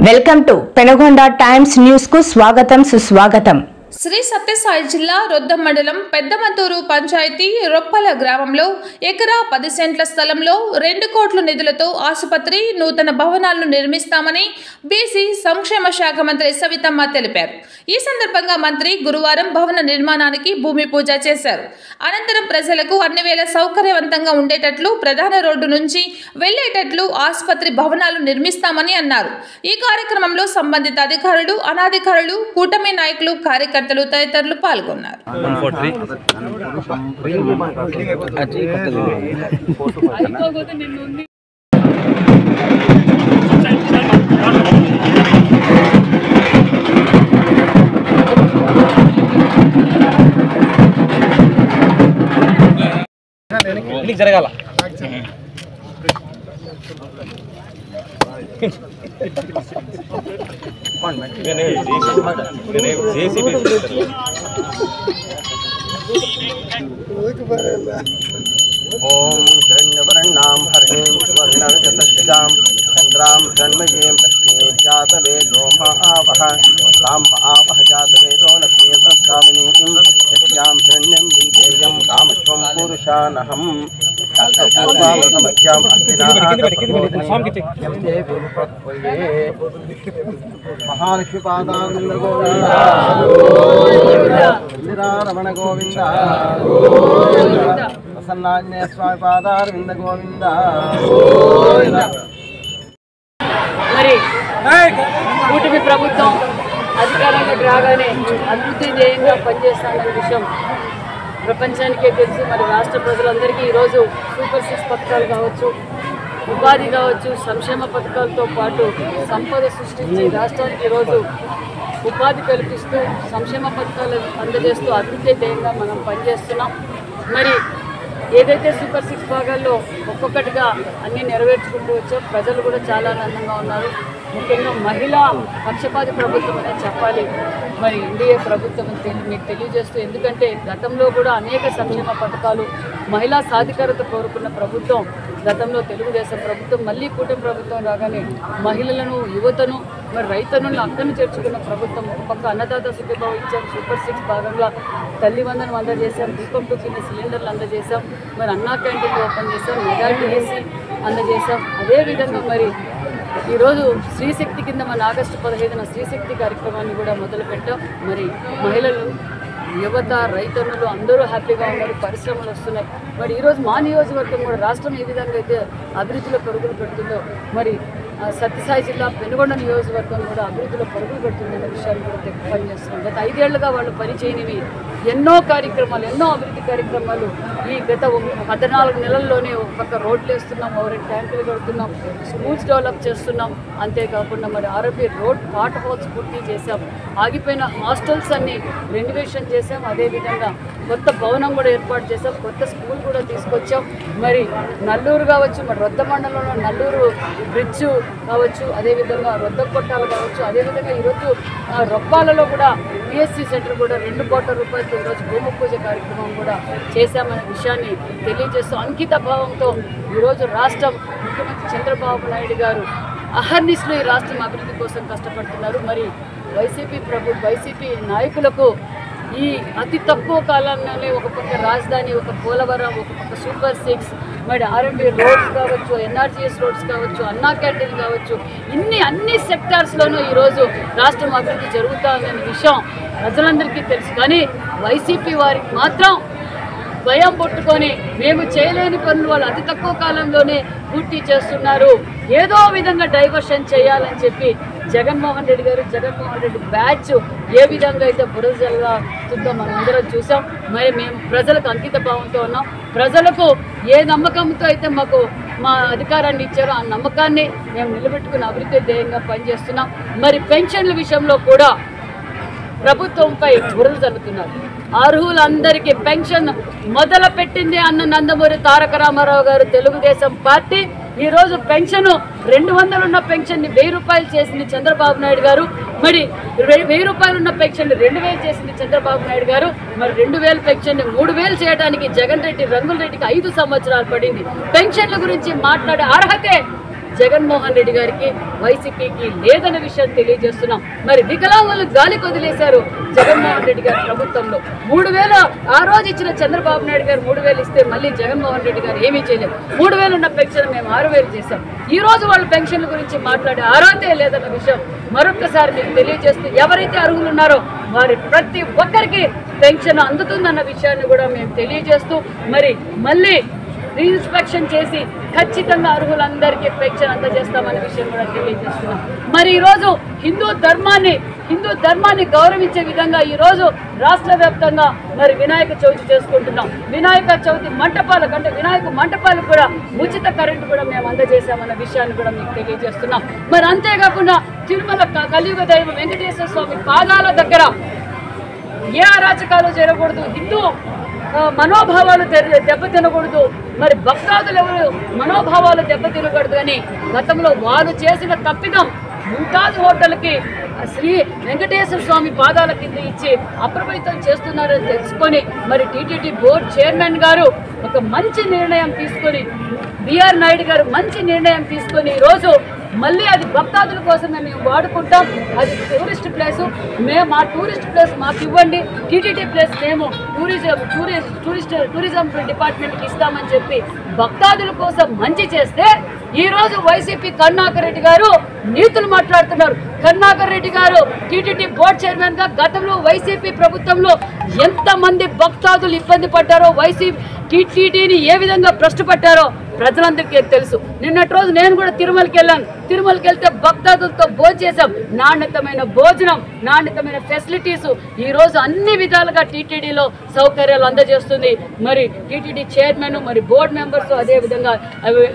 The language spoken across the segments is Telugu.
Welcome to Penugonda Times News కు స్వాగతం సుస్వాగతం। శ్రీ సత్యసాయి జిల్లా రొద్దం మండలం పెద్దమంతూరు పంచాయతీ రొప్పల గ్రామంలో ఎకరా 10 సెంట్ల స్థలంలో 2 కోట్ల నిధులతో ఆసుపత్రి నూతన భవనాలను నిర్మిస్తామని బీసీ సంక్షేమ శాఖ మంత్రి సవితమ్మ తెలిపారు। ఈ సందర్భంగా మంత్రి గురువారం భవన నిర్మాణానికి భూమి పూజ చేశారు। అనంతరం ప్రజలకు అన్ని వేళ సౌకర్యవంతంగా ఉండేటట్లు ప్రధాన రోడ్డు నుంచి వెళ్లేటట్లు ఆసుపత్రి భవనాలు నిర్మిస్తామని అన్నారు। ఈ కార్యక్రమంలో సంబంధిత అధికారులు అనాధికారులు కూటమి నాయకులు కార్యకర్తలు తదితరులు పాల్గొన్నారు। జరగాల ఓం శరణ్యవరణాం హరిణీం సువర్ణరజతశ్రిజాం చంద్రాం జన్మయీం లక్ష్మీం జాతవేదో మహావహ తాం మహావహ జాతవేదో లక్ష్మీర్వత్కామినీం యస్యాం శరణ్యం విందేయం కామశ్వం పురుషానహం మధ్యాం మహాలక్ష్మి పాదానంద గోవింద రమణ గోవింద ప్రసన్నాంజనేయ స్వామి పాదారవింద గోవింద। మరి కూటమి ప్రభుత్వం అధికారంలోకి రాగానే అభివృద్ధి ధ్యేయంగా పనిచేస్తానన్న విషయం ప్రపంచానికే తెలుసు। మరి రాష్ట్ర ప్రజలందరికీ ఈరోజు సూపర్ 6 పథకాలు కావచ్చు, ఉపాధి కావచ్చు, సంక్షేమ పథకాలతో పాటు సంపద సృష్టించి రాష్ట్రానికి ఈరోజు ఉపాధి కల్పిస్తూ సంక్షేమ పథకాలు అందజేస్తూ అభివృద్ధి ధ్యేయంగా మనం పనిచేస్తున్నాం। మరి ఏదైతే సూపర్ 6 భాగాల్లో ఒక్కొక్కటిగా అన్నీ నెరవేర్చుకుంటూ వచ్చాం, ప్రజలు కూడా చాలా ఆనందంగా ఉన్నారు। ముఖ్యంగా మహిళా పక్షపాతి ప్రభుత్వం అనేది చెప్పాలి మరి ఎన్డీఏ ప్రభుత్వం మీకు తెలియజేస్తూ, ఎందుకంటే గతంలో కూడా అనేక సంక్షేమ పథకాలు మహిళా సాధికారత కోరుకున్న ప్రభుత్వం గతంలో తెలుగుదేశం ప్రభుత్వం, మళ్ళీ కూటమి ప్రభుత్వం రాగానే మహిళలను యువతను మరి రైతన్నులను అక్కను చేర్చుకున్న ప్రభుత్వం। ఒక పక్క అన్నదాత సుఖీభావ ఇచ్చాం, సూపర్ 6 భాగంగా తల్లి వందనం అందజేశాం, దీపం కింద సిలిండర్లు అందజేశాం, మరి అన్నా క్యాంటీన్లు ఓపెన్ చేశాం, మెగా టీఎస్సీ అందజేశాం। అదేవిధంగా మరి ఈరోజు స్త్రీశక్తి కింద మన ఆగస్టు 15న స్త్రీశక్తి కార్యక్రమాన్ని కూడా మొదలుపెట్టాం। మరి మహిళలు యువత రైతన్నులు అందరూ హ్యాపీగా ఉన్నారు, పరిశ్రమలు వస్తున్నాయి। మరి ఈరోజు మా నియోజకవర్గం కూడా రాష్ట్రం ఏ విధంగా అయితే అభివృద్ధిలో పరుగులు పెడుతుందో మరి సత్యసాయి జిల్లా పెనుగొండ నియోజకవర్గం కూడా అభివృద్ధిలో పరుగులు పెడుతుందనే విషయాన్ని కూడా పనిచేస్తున్నాం। గత 5 ఏళ్లుగా వాళ్ళు పనిచేయనివి ఎన్నో కార్యక్రమాలు, ఎన్నో అభివృద్ధి కార్యక్రమాలు ఈ గత 14 నెలల్లోనే ఒక పక్క రోడ్లు వేస్తున్నాం, 2 ట్యాంకులు కడుతున్నాం, స్కూల్స్ డెవలప్ చేస్తున్నాం, అంతేకాకుండా మరి ఆర్ఎంపీ రోడ్ పాట్ హోల్స్ పూర్తి చేశాం, ఆగిపోయిన హాస్టల్స్ అన్ని రెనోవేషన్ చేశాం, అదేవిధంగా కొత్త భవనం కూడా ఏర్పాటు చేశాం, కొత్త స్కూల్ కూడా తీసుకొచ్చాం। మరి నల్లూరు కావచ్చు, మరి రొద్ద మండలంలో నల్లూరు బ్రిడ్జ్ కావచ్చు, అదేవిధంగా రొద్ద కొట్టాలు కావచ్చు, అదేవిధంగా ఈరోజు రొప్పాలలో కూడా పిఎస్సి సెంటర్ కూడా 2 కోట్ల రూపాయలతో ఈరోజు భూమి పూజ కార్యక్రమం కూడా చేశామనే విషయాన్ని తెలియజేస్తూ అంకిత భావంతో ఈరోజు రాష్ట్రం ముఖ్యమంత్రి చంద్రబాబు నాయుడు గారు అహర్నిశలు ఈ రాష్ట్రం అభివృద్ధి కోసం కష్టపడుతున్నారు। మరి వైసీపీ నాయకులకు ఈ అతి తక్కువ కాలంలోనే ఒక పక్క రాజధాని, ఒక పోలవరం, ఒక పక్క సూపర్ 6, మరి ఆర్ఎంబీ రోడ్స్ కావచ్చు, ఎన్ఆర్జీఎస్ రోడ్స్ కావచ్చు, అన్నా క్యాంటీన్ కావచ్చు, అన్ని సెక్టార్స్లోనూ ఈరోజు రాష్ట్రం అభివృద్ధి జరుగుతుందనే విషయం ప్రజలందరికీ తెలుసు। కానీ వైసీపీ వారికి మాత్రం భయం పుట్టుకొని మేము చేయలేని పనులు వాళ్ళు అతి తక్కువ కాలంలోనే పూర్తి చేస్తున్నారు, ఏదో విధంగా డైవర్షన్ చేయాలని చెప్పి జగన్మోహన్ రెడ్డి బ్యాచ్ ఏ విధంగా అయితే బురద జల్లుతుందో మనం అందరం చూసాం। మరి మేము ప్రజలకు అంకిత భావంతో ఉన్నాం, ప్రజలకు ఏ నమ్మకంతో అయితే మాకు మా అధికారాన్ని ఇచ్చారో ఆ నమ్మకాన్ని మేము నిలబెట్టుకుని అభివృద్ధి ధ్యేయంగా పనిచేస్తున్నాం। మరి పెన్షన్ల విషయంలో కూడా ప్రభుత్వంపై బురద జల్లుతున్నారు। అర్హులందరికీ పెన్షన్ మొదలు పెట్టింది అన్న నందమూరి తారక రామారావు గారు తెలుగుదేశం పార్టీ। ఈరోజు పెన్షన్ 200 ఉన్న పెన్షన్ని 1000 రూపాయలు చేసింది చంద్రబాబు నాయుడు గారు, మరి 1000 రూపాయలు ఉన్న పెన్షన్ 2000 చేసింది చంద్రబాబు నాయుడు గారు, మరి 2000 పెన్షన్ 3000 చేయడానికి జగన్ రెడ్డి రంగుల రెడ్డికి 5 సంవత్సరాలు పడింది। పెన్షన్ల గురించి మాట్లాడే అర్హతే జగన్మోహన్ రెడ్డి గారికి వైసీపీకి లేదన్న విషయం తెలియజేస్తున్నాం. మరి వికలాంగులు గాలి కొదిలేశారు జగన్మోహన్ రెడ్డి గారి ప్రభుత్వంలో. 3,000 ఆ రోజు ఇచ్చిన చంద్రబాబు నాయుడు గారు 3,000 ఇస్తే మళ్ళీ జగన్మోహన్ రెడ్డి గారు ఏమీ చేయలేదు. 3,000 ఉన్న పెన్షన్ మేము 6,000 చేశాం. ఈ రోజు వాళ్ళ పెన్షన్ల గురించి మాట్లాడే అర్హతే లేదన్న విషయం మరొకసారి మీకు తెలియజేస్తూ, ఎవరైతే అర్హులు ఉన్నారో వారి ప్రతి ఒక్కరికి పెన్షన్ అందుతుందన్న విషయాన్ని కూడా మేము తెలియజేస్తూ, మరి మళ్ళీ రీఇన్స్పెక్షన్ చేసి ఖచ్చితంగా అర్హులందరికీ పెన్షన్ అందజేస్తామనే విషయం కూడా తెలియజేస్తున్నాం. మరి ఈరోజు హిందూ ధర్మాన్ని గౌరవించే విధంగా ఈరోజు రాష్ట్ర వ్యాప్తంగా మరి వినాయక చవితి చేసుకుంటున్నాం. వినాయక చవితి వినాయక మంటపాలకు కూడా ఉచిత కరెంటు కూడా మేము అందజేశామన్న విషయాన్ని కూడా మీకు తెలియజేస్తున్నాం. మరి అంతేకాకుండా తిరుమల కలియుగ దైవం వెంకటేశ్వర స్వామి పాదాల దగ్గర ఏ అరాచకాలు జరగకూడదు, హిందూ మనోభావాలు దెబ్బతినకూడదు, మరి భక్తాదులు ఎవరు మనోభావాలు దెబ్బతినకూడదు అని గతంలో వారు చేసిన తప్పిదం ముంతాజ్ హోటల్కి శ్రీ వెంకటేశ్వర స్వామి పాదాల కింద ఇచ్చి అప్రమత్తం చేస్తున్నారని తెలుసుకొని మరి టీటీడీ బోర్డు చైర్మన్ గారు ఒక మంచి నిర్ణయం తీసుకొని, బిఆర్ నాయుడు గారు మంచి నిర్ణయం తీసుకొని ఈరోజు మళ్ళీ అది భక్తాదుల కోసమే మేము వాడుకుంటాం. అది టూరిస్ట్ ప్లేసు, మా టూరిస్ట్ ప్లేస్ మాకు ఇవ్వండి, టీటీడీ ప్లేస్ మేము టూరిజం డిపార్ట్మెంట్కి ఇస్తామని చెప్పి భక్తాదుల కోసం మంచి చేస్తే ఈరోజు వైసీపీ కరుణాకర్ రెడ్డి గారు నీతులు మాట్లాడుతున్నారు. కరుణాకర్ రెడ్డి గారు టీటీడీ బోర్డు చైర్మన్ గా గతంలో వైసీపీ ప్రభుత్వంలో ఎంతమంది భక్తాదులు ఇబ్బంది పడ్డారో, వైసీపీ టీటీడీని ఏ విధంగా భ్రష్టుపట్టారో ప్రజలందరికీ తెలుసు. నిన్నటి రోజు నేను కూడా తిరుమలకి వెళ్ళాను. తిరుమలకి వెళ్తే భక్తాదులతో భోజనం చేశాం. నాణ్యతమైన భోజనం, నాణ్యతమైన ఫెసిలిటీస్ ఈ రోజు అన్ని విధాలుగా టీటీడీలో సౌకర్యాలు అందజేస్తుంది. మరి టీటీడీ చైర్మన్, మరి బోర్డు మెంబర్స్, అదేవిధంగా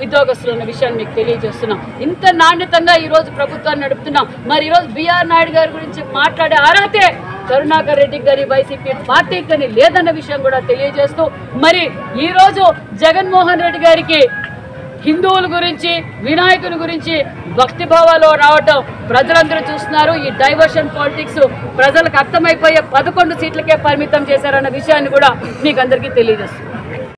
ఉద్యోగస్తులు అన్న విషయాన్ని మీకు తెలియజేస్తున్నాం. ఇంత నాణ్యతంగా ఈరోజు ప్రభుత్వాన్ని నడుపుతున్నాం. మరి ఈరోజు బిఆర్ నాయుడు గారి గురించి మాట్లాడే అర్హతే కరుణాకర్ రెడ్డి గారి వైసీపీ పార్టీకి లేదన్న విషయం కూడా తెలియజేస్తూ, మరి ఈరోజు జగన్మోహన్ రెడ్డి గారికి హిందువుల గురించి, వినాయకుని గురించి భక్తి భావాలు రావటం ప్రజలందరూ చూస్తున్నారు. ఈ డైవర్షన్ పాలిటిక్స్ ప్రజలకు అర్థమైపోయే 11 సీట్లకే పరిమితం చేశారన్న విషయాన్ని కూడా మీకు అందరికీ తెలియజేస్తుంది.